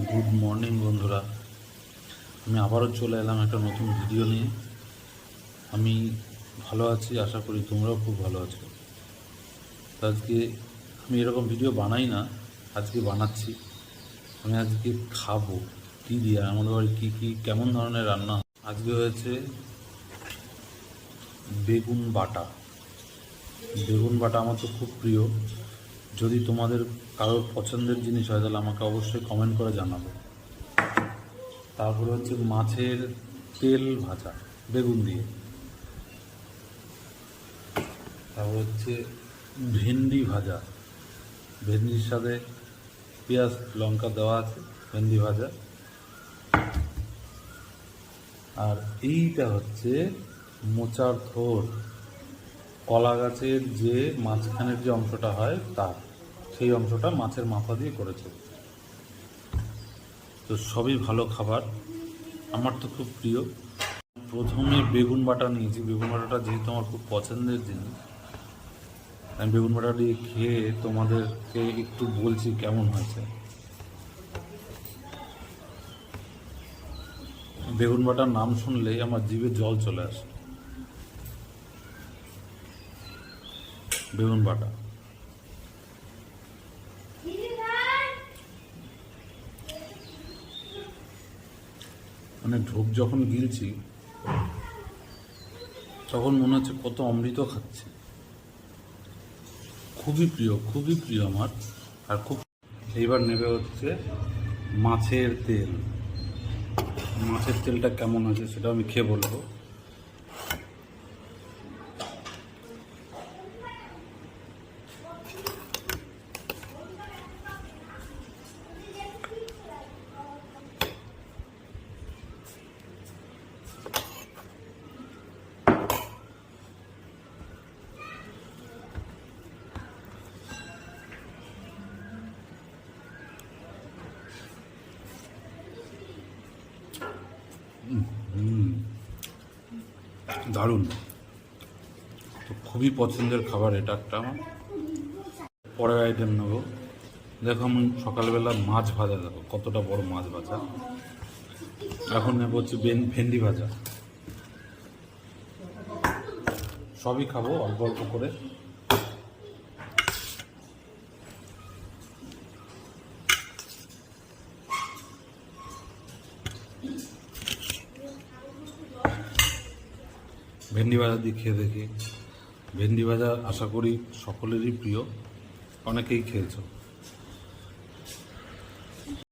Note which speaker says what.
Speaker 1: Good morning বন্ধুরা, আমি আবারও চলে এলাম একটা নতুন ভিডিও নিয়ে। আমি ভালো আছি, আশা করি তোমরাও খুব ভালো আছো। আজকে আমি এরকম ভিডিও বানাই না, আজকে বানাচ্ছি। আমি আজকে খাবো কী দিয়ে, আমাদের বাড়ি কী কী কেমন ধরনের রান্না। আজকে হয়েছে বেগুন বাটা। বেগুন বাটা আমার তো খুব প্রিয়। যদি তোমাদের কারোর পছন্দের জিনিস হয় তাহলে আমাকে অবশ্যই কমেন্ট করে জানাবে। তারপরে হচ্ছে মাছের তেল ভাজা বেগুন দিয়ে। তারপর হচ্ছে ভেন্ডি ভাজা, ভেন্ডির সাথে পেঁয়াজ লঙ্কা দেওয়া আছে, ভেন্ডি ভাজা। আর এইটা হচ্ছে মোচার থোর, কলা গাছের যে মাঝখানের যে অংশটা হয় তার, সেই অংশটা মাছের মাথা দিয়ে করেছে। তো সবই ভালো খাবার, আমার তো খুব প্রিয়। প্রথমে বেগুন বাটা নিয়েছি। বেগুন বাটাটা যেহেতু আমার খুব পছন্দের জিনিস, আমি বেগুন বাটা দিয়ে খেয়ে তোমাদেরকে একটু বলছি কেমন হয়েছে। বেগুন বাটার নাম শুনলেই আমার জিভে জল চলে আসে। বেগুন বাটা মানে ঢোক যখন গিলছি তখন মনে হচ্ছে কত অমৃত খাচ্ছি। খুবই প্রিয় আমার। আর খুব এইবার নেবে হচ্ছে মাছের তেল। মাছের তেলটা কেমন আছে সেটা আমি খেয়ে বলবো। দারুণ, তো খুবই পছন্দের খাবার এটা একটা আমার। পরের আইটেম নেব। দেখো আমি সকালবেলা মাছ ভাজা, দেখো কতটা বড় মাছ ভাজা। এখন নেব হচ্ছে ভেন্ডি ভাজা। সবই খাবো অল্প অল্প করে। ভেন্ডি ভাজা দিয়ে খেয়ে দেখি। ভেন্ডি ভাজা আশা করি সকলেরই প্রিয়, অনেকেই খেয়েছো।